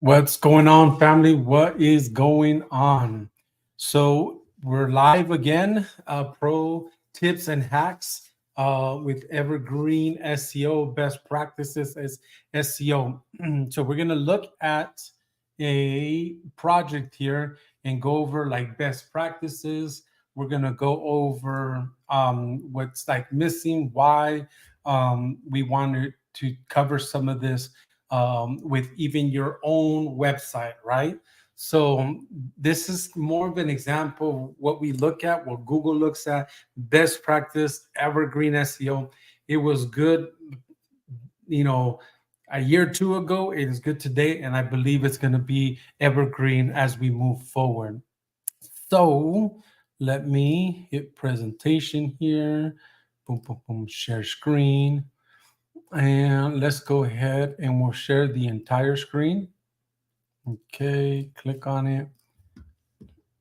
What's going on, family? What is going on? So we're live again. Pro tips and hacks with Evergreen SEO best practices as SEO. So we're gonna look at a project here and go over like best practices. We're gonna go over what's like missing, why we wanted to cover some of this with even your own website, right? So this is more of an example of what we look at, what Google looks at, best practice, evergreen SEO. It was good, you know, a year or two ago. It is good today, and I believe it's going to be evergreen as we move forward. So let me hit presentation here. Boom, boom, boom, share screen. And let's go ahead and we'll share the entire screen. Okay, click on it.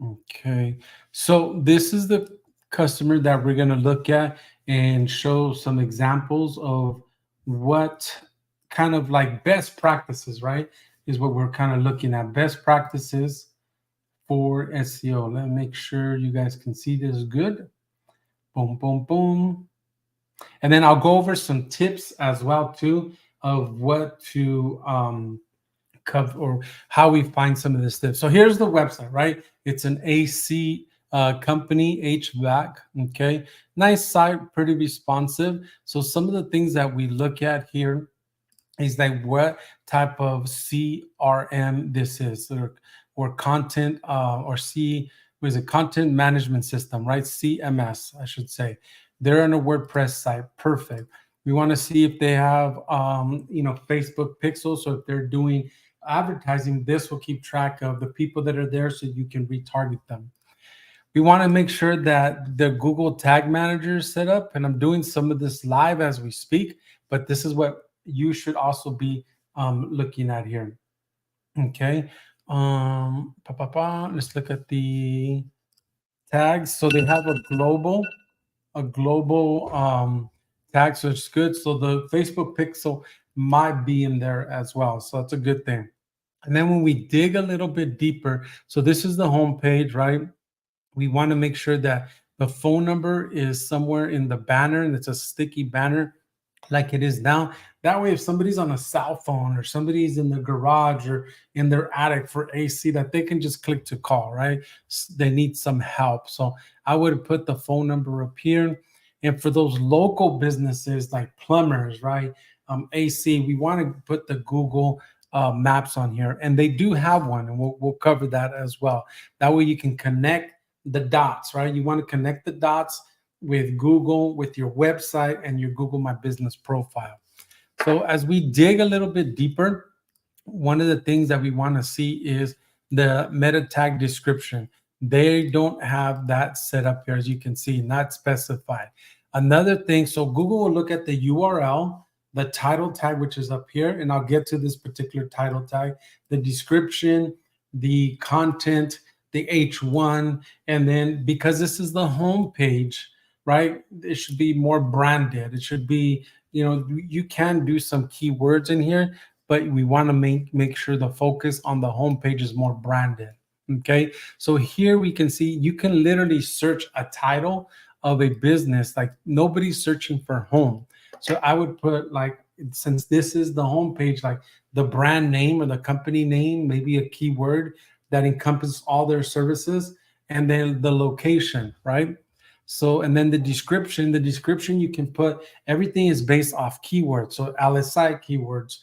Okay, so this is the customer that we're going to look at and show some examples of what kind of like best practices, right? Is what we're kind of looking at. Best practices for SEO. Let me make sure you guys can see this good. Boom, boom, boom. And then I'll go over some tips as well too of what to cover or how we find some of this stuff. So here's the website, right? It's an AC company, HVAC. Okay, nice site, pretty responsive. So some of the things that we look at here is like what type of CRM this is, or content or C was a content management system, right? CMS, I should say. They're on a WordPress site. Perfect. We want to see if they have Facebook pixels. So if they're doing advertising, this will keep track of the people that are there so you can retarget them. We want to make sure that the Google Tag Manager is set up, and I'm doing some of this live as we speak, but this is what you should also be looking at here. Okay. Let's look at the tags. So they have a global tag, so it's good. So the Facebook pixel might be in there as well. So that's a good thing. And then when we dig a little bit deeper, so this is the home page, right? We want to make sure that the phone number is somewhere in the banner, and it's a sticky banner like it is now. That way, if somebody's on a cell phone or somebody's in the garage or in their attic for AC, that they can just click to call, right? They need some help. So I would put the phone number up here. And for those local businesses like plumbers, right? AC, we want to put the Google Maps on here. And they do have one, and we'll cover that as well. That way you can connect the dots, right? You want to connect the dots with Google, with your website and your Google My Business profile. So as we dig a little bit deeper, one of the things that we want to see is the meta tag description. They don't have that set up here, as you can see, not specified. Another thing, so Google will look at the URL, the title tag, which is up here, and I'll get to this particular title tag, the description, the content, the H1, and then because this is the home page, right? It should be more branded. It should be, you can do some keywords in here, but we want to make sure the focus on the home page is more branded. Okay, so here we can see you can literally search a title of a business, like nobody's searching for home. So I would put, like, since this is the home page, like the brand name or the company name, maybe a keyword that encompasses all their services, and then the location, right? So, and then the description you can put, everything is based off keywords. So LSI keywords,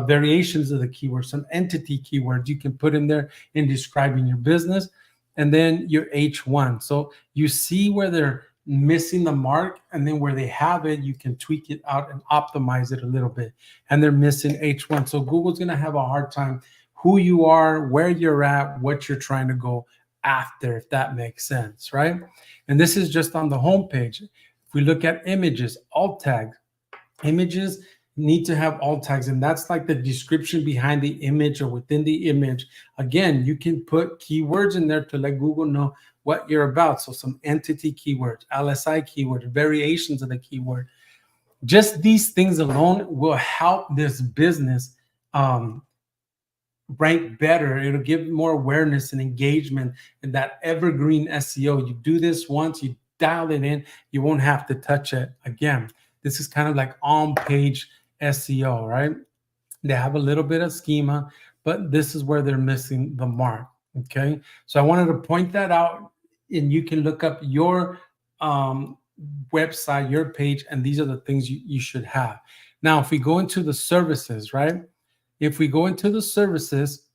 variations of the keywords, some entity keywords you can put in there in describing your business, and then your H1. So you see where they're missing the mark, and then where they have it, you can tweak it out and optimize it a little bit. And they're missing H1. So Google's going to have a hard time who you are, where you're at, what you're trying to go after, if that makes sense, right? And this is just on the home page. If we look at images, alt tags, images need to have alt tags, and that's like the description behind the image or within the image. Again, you can put keywords in there to let Google know what you're about. So some entity keywords, LSI keywords, variations of the keyword. Just these things alone will help this business rank better. It'll give more awareness and engagement and that evergreen SEO. You do this once, you dial it in, you won't have to touch it again. This is kind of like on page SEO, right? They have a little bit of schema, but this is where they're missing the mark. Okay. So I wanted to point that out, and you can look up your um, website, your page, and these are the things you should have. Now, if we go into the services, right? If we go into the services,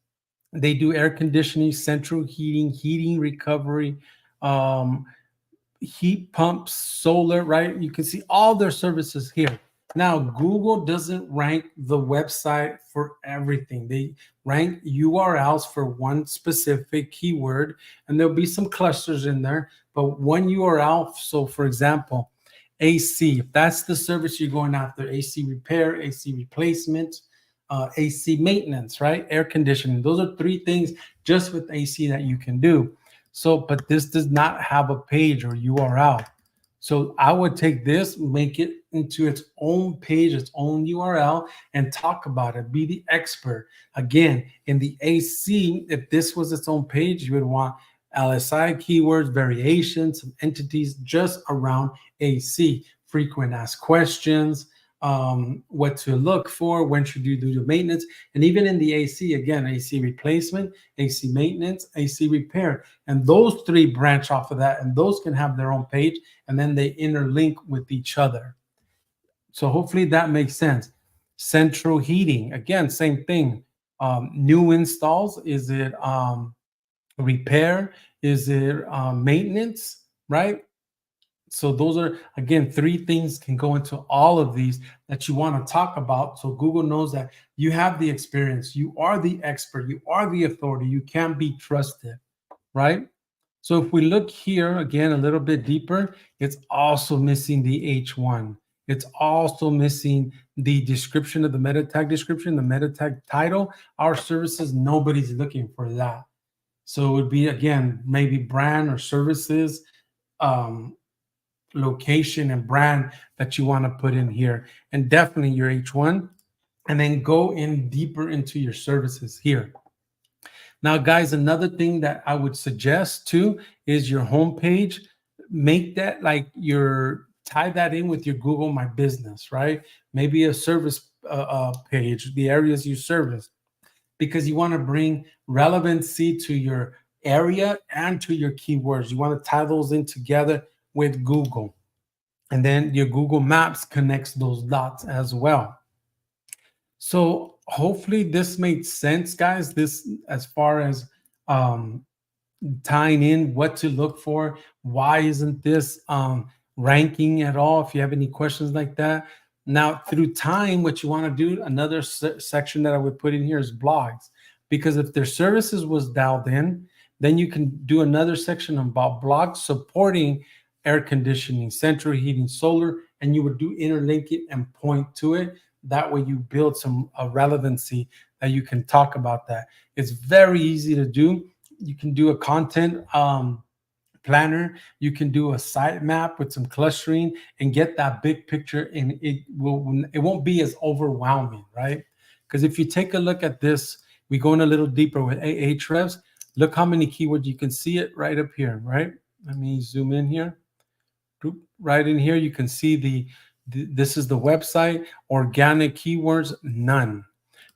they do air conditioning, central heating, heating recovery, um, heat pumps, solar, right? You can see all their services here. Now, Google doesn't rank the website for everything. They rank URLs for one specific keyword, and there'll be some clusters in there, but one URL. So, for example, AC, if that's the service you're going after, AC repair, AC replacement, AC maintenance, right? Air conditioning. Those are three things just with AC that you can do. So, but this does not have a page or URL. So I would take this, make it into its own page, its own URL, and talk about it. Be the expert. Again, in the AC, if this was its own page, you would want LSI keywords, variations, some entities just around AC. Frequent asked questions, what to look for, when should you do the maintenance, and even in the AC, again, AC replacement, AC maintenance, AC repair, and those three branch off of that, and those can have their own page, and then they interlink with each other. So hopefully that makes sense. Central heating, again, same thing. New installs, is it repair? Is it maintenance? Right? So those are, again, three things can go into all of these that you want to talk about. So Google knows that you have the experience, you are the expert, you are the authority, you can be trusted, right? So if we look here again a little bit deeper, it's also missing the H1. It's also missing the description of the meta tag description, the meta tag title. Our services, nobody's looking for that. So it would be, again, maybe brand or services, location and brand that you want to put in here, and definitely your H1, and then go in deeper into your services here. Now, guys, another thing that I would suggest too is your homepage. Make that like your, tie that in with your Google My Business, right? Maybe a service page, the areas you service, because you want to bring relevancy to your area and to your keywords. You want to tie those in together with Google. And then your Google Maps connects those dots as well. So hopefully this made sense, guys. This, as far as tying in what to look for, why isn't this ranking at all? If you have any questions like that. Now, through time, what you want to do, another section that I would put in here is blogs, because if their services was dialed in, then you can do another section about blogs supporting air conditioning, central heating, solar, and you would do interlink it and point to it. That way you build some relevancy that you can talk about that. It's very easy to do. You can do a content planner. You can do a sitemap with some clustering and get that big picture, and it won't be as overwhelming, right? Because if you take a look at this, we go in a little deeper with Ahrefs. Look how many keywords you can see it right up here, right? Let me zoom in here. Right in here, you can see this is the website. Organic keywords, none,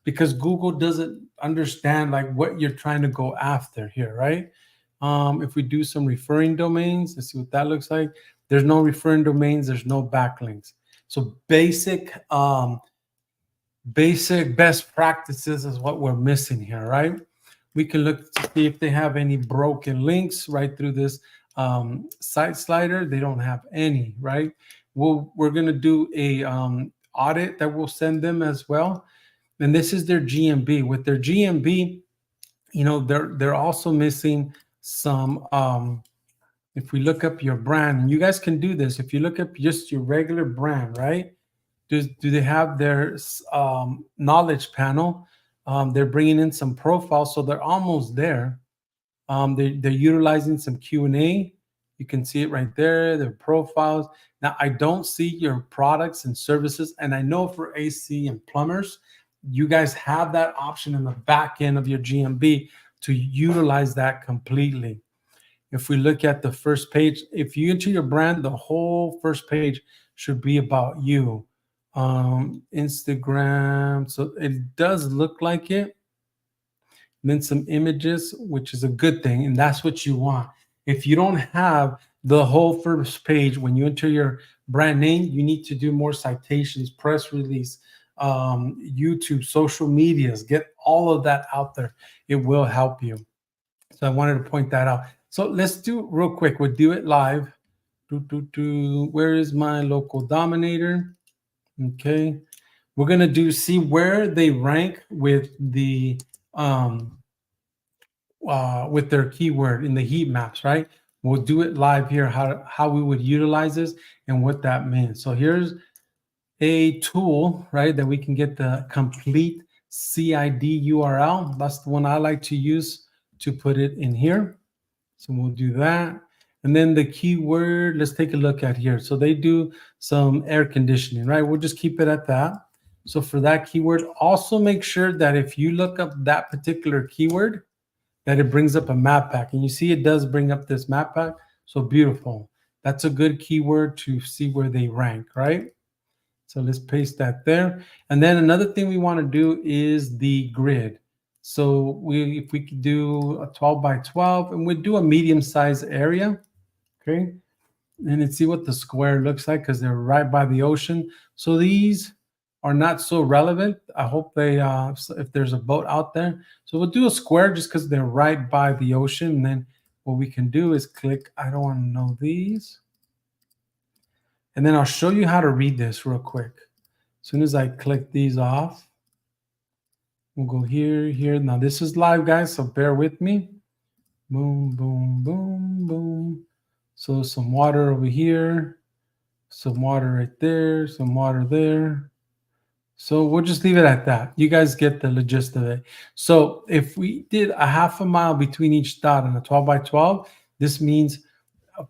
because Google doesn't understand like what you're trying to go after here, right? If we do some referring domains, let's see what that looks like. There's no referring domains, there's no backlinks. So basic best practices is what we're missing here, right? We can look to see if they have any broken links right through this site slider. They don't have any, right? We're going to do a audit that we'll send them as well. And this is their GMB. With their GMB, you know, they're also missing some. If we look up your brand, and you guys can do this, if you look up just your regular brand, right? Do they have their knowledge panel? They're bringing in some profiles, so they're almost there. They're utilizing some Q&A. You can see it right there, their profiles. Now, I don't see your products and services, and I know for AC and plumbers, you guys have that option in the back end of your GMB to utilize that completely. If we look at the first page, if you enter your brand, the whole first page should be about you. Instagram, so it does look like it. Then some images, which is a good thing, and that's what you want. If you don't have the whole first page when you enter your brand name, you need to do more citations, press release, YouTube, social medias, get all of that out there. It will help you. So I wanted to point that out. So let's do it real quick. We'll do it live. Where is my local dominator? Okay. We're going to see where they rank with the with their keyword in the heat maps, right? We'll do it live here, how we would utilize this and what that means. So here's a tool, right, that we can get the complete CID URL. That's the one I like to use to put it in here. So we'll do that. And then the keyword, let's take a look at here. So they do some air conditioning, right? We'll just keep it at that. So for that keyword, also make sure that if you look up that particular keyword, that it brings up a map pack. And you see it does bring up this map pack. So beautiful. That's a good keyword to see where they rank, right? So let's paste that there. And then another thing we want to do is the grid. So if we could do a 12 by 12 and we'd do a medium-sized area, okay? And let's see what the square looks like because they're right by the ocean. So these are not so relevant. I hope they, if there's a boat out there. So we'll do a square just because they're right by the ocean. And then what we can do is click, I don't want to know these. And then I'll show you how to read this real quick. As soon as I click these off, we'll go here, here. Now this is live, guys, so bear with me. Boom, boom, boom, boom. So some water over here, some water right there, some water there. So we'll just leave it at that. You guys get the gist of it. So if we did a half a mile between each dot in a 12 by 12, this means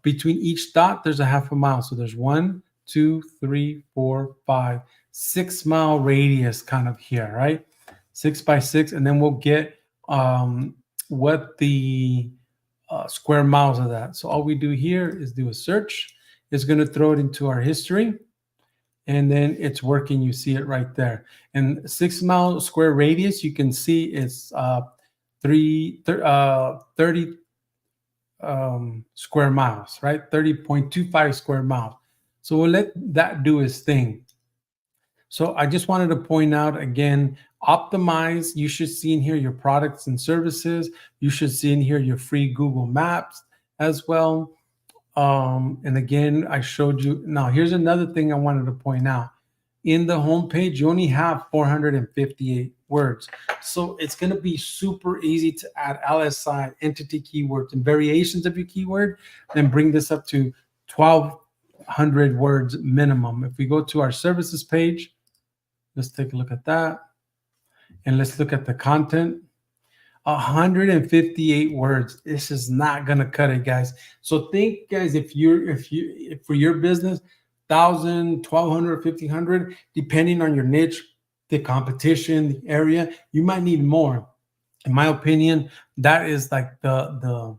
between each dot, there's a half a mile. So there's 1, 2, 3, 4, 5, 6 mile radius kind of here, right? 6 by 6. And then we'll get what the square miles of that. So all we do here is do a search. It's going to throw it into our history. And then it's working. You see it right there. And 6 mile square radius, you can see it's 30 square miles, right? 30.25 square miles. So we'll let that do its thing. So I just wanted to point out again, optimize. You should see in here your products and services. You should see in here your free Google Maps as well. And again, I showed you. Now, here's another thing I wanted to point out. In the homepage, you only have 458 words. So it's going to be super easy to add LSI, entity keywords, and variations of your keyword, and bring this up to 1,200 words minimum. If we go to our services page, let's take a look at that. And let's look at the content. 158 words. This is not gonna cut it, guys. So think, guys, if for your business, 1,000, 1,200, 1,500, depending on your niche, the competition, the area, you might need more. In my opinion, that is like the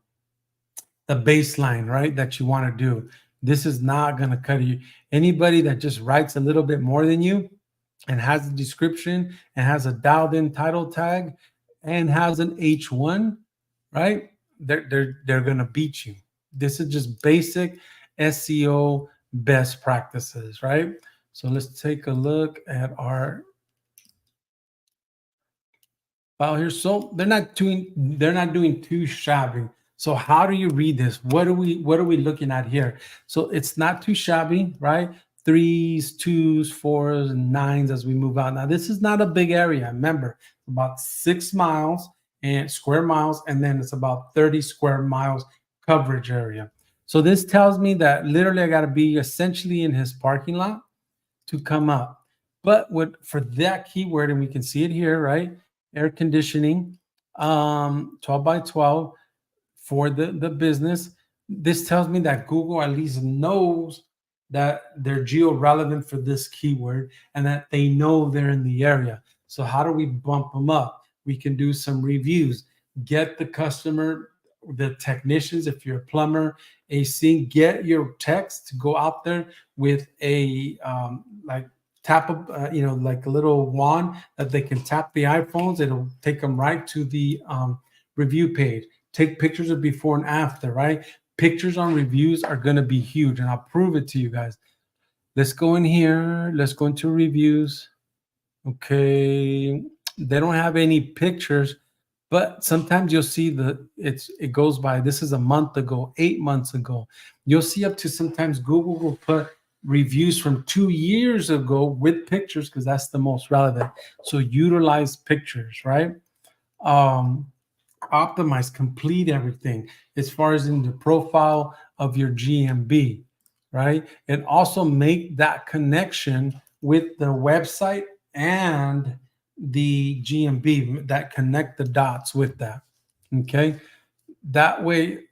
baseline, right? That you want to do. This is not gonna cut you. Anybody that just writes a little bit more than you and has a description and has a dialed in title tag and has an H1, right? They're gonna beat you. This is just basic SEO best practices, right? So let's take a look at our file here. So they're not doing too shabby. So how do you read this? What are we looking at here? So it's not too shabby, right? 3s, 2s, 4s, and 9s as we move out. Now this is not a big area. Remember, about 6 miles and square miles, and then it's about 30 square miles coverage area. So this tells me that literally I got to be essentially in his parking lot to come up. But for that keyword, and we can see it here, right? Air conditioning, 12 by 12 for the business. This tells me that Google at least knows that they're geo relevant for this keyword and that they know they're in the area. So how do we bump them up? We can do some reviews, get the customer, the technicians, if you're a plumber, AC, get your techs to go out there with a like tap like a little wand that they can tap the iPhones. It'll take them right to the review page. Take pictures of before and after, right? Pictures on reviews are going to be huge, and I'll prove it to you guys. Let's go in here. Let's go into reviews. Okay, they don't have any pictures, but sometimes you'll see it goes by. This is a month ago, 8 months ago. You'll see up to sometimes Google will put reviews from 2 years ago with pictures because that's the most relevant. So utilize pictures, right? Optimize, complete everything as far as in the profile of your GMB, right? And also make that connection with the website and the GMB, that connect the dots with that. Okay. That way,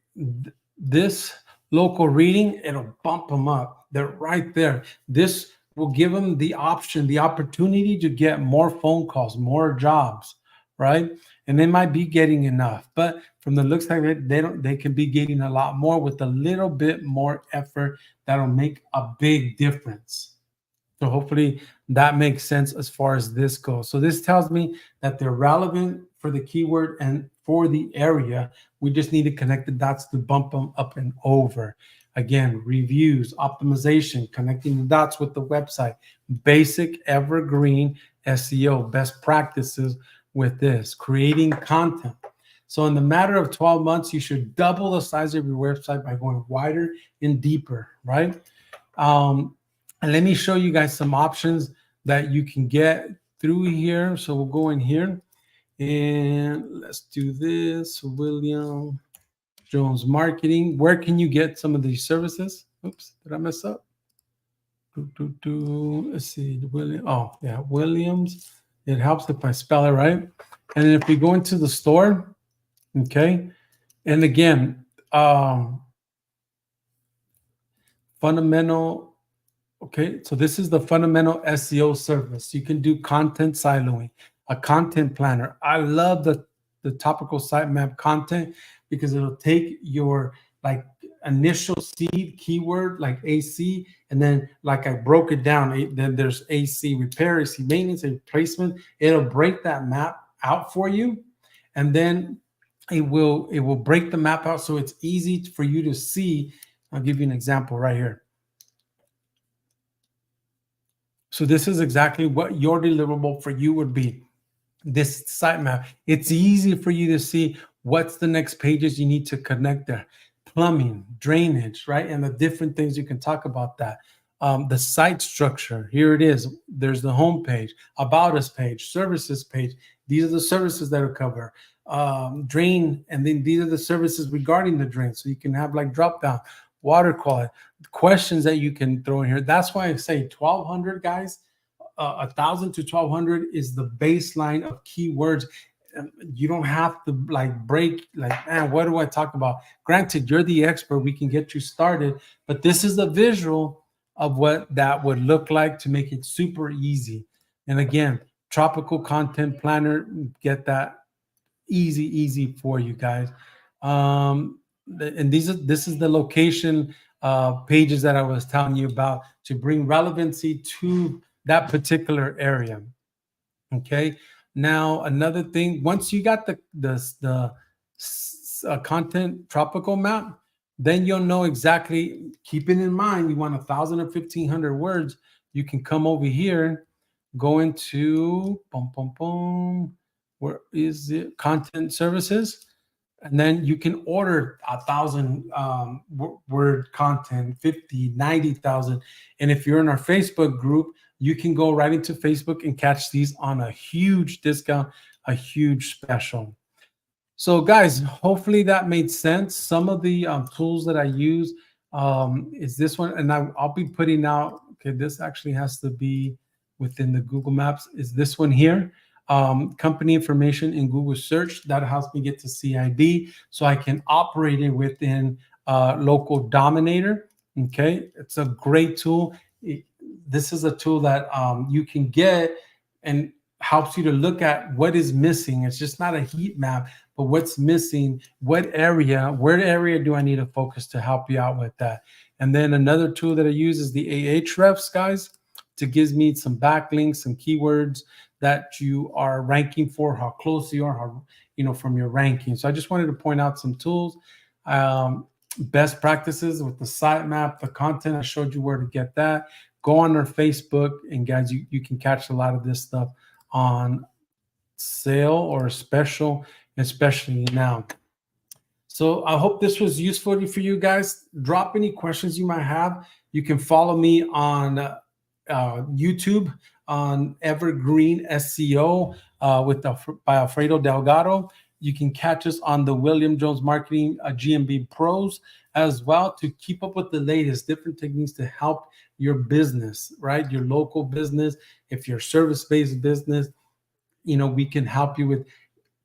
this local reading, it'll bump them up. They're right there. This will give them the option, the opportunity to get more phone calls, more jobs, right? And they might be getting enough, but from the looks like it, they can be getting a lot more with a little bit more effort. That'll make a big difference. So hopefully that makes sense as far as this goes. So this tells me that they're relevant for the keyword and for the area. We just need to connect the dots to bump them up and over. Again, reviews, optimization, connecting the dots with the website, basic evergreen SEO, best practices with this, creating content. So in the matter of 12 months, you should double the size of your website by going wider and deeper, right? And let me show you guys some options that you can get through here. So we'll go in here and let's do this. William Jones Marketing. Where can you get some of these services? Oops, did I mess up? Let's see, William. Oh, yeah, Williams. It helps if I spell it right. And if we go into the store, okay, and again, fundamental. Okay, so this is the fundamental SEO service. You can do content siloing, a content planner. I love the topical sitemap content because it'll take your like initial seed keyword like AC, and then like I broke it down. Then there's AC repair, AC maintenance, and replacement. It'll break that map out for you, and then it will break the map out so it's easy for you to see. I'll give you an example right here. So this is exactly what your deliverable for you would be. This sitemap. It's easy for you to see what's the next pages you need to connect there. Plumbing, drainage, right? And the different things you can talk about that. The site structure, here it is. There's the home page, about us page, services page. These are the services that are covered. Drain, and then these are the services regarding the drain. So you can have like drop down, water quality, questions that you can throw in here. That's why I say 1,200, guys. 1,000 to 1,200 is the baseline of keywords. You don't have to like break, like, man, what do I talk about? Granted, you're the expert. We can get you started, but this is a visual of what that would look like to make it super easy. And again, tropical content planner, get that easy for you guys. And this is the location pages that I was telling you about to bring relevancy to that particular area. Okay. Now another thing, once you got the content tropical map, then you'll know exactly. Keeping in mind, you want 1,000 or 1,500 words. You can come over here, go into where is it? Content services. And then you can order 1,000 word content, 50, 90,000. And if you're in our Facebook group, you can go right into Facebook and catch these on a huge discount, a huge special. So guys, hopefully that made sense. Some of the tools that I use is this one, and I'll be putting out, okay, this actually has to be within the Google Maps, is this one here. Company information in Google search, that helps me get to CID so I can operate it within local dominator. Okay, it's a great tool. This is a tool that you can get, and helps you to look at what is missing. It's just not a heat map, but what's missing, where area do I need to focus to help you out with that? And then another tool that I use is the Ahrefs, guys, to give me some backlinks, some keywords that you are ranking for, how close you are, how, from your ranking. So I just wanted to point out some tools, best practices with the sitemap, the content. I showed you where to get that. Go on our Facebook, and guys, you can catch a lot of this stuff on sale or special, especially now. So I hope this was useful for you guys. Drop any questions you might have. You can follow me on YouTube on Evergreen SEO by Alfredo Delgado. You can catch us on the William Jones Marketing GMB Pros as well, to keep up with the latest different techniques to help your business, right? Your local business. If you're a service-based business, we can help you with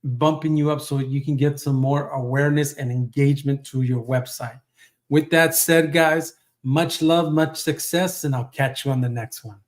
bumping you up so you can get some more awareness and engagement to your website. With that said, guys, much love, much success, and I'll catch you on the next one.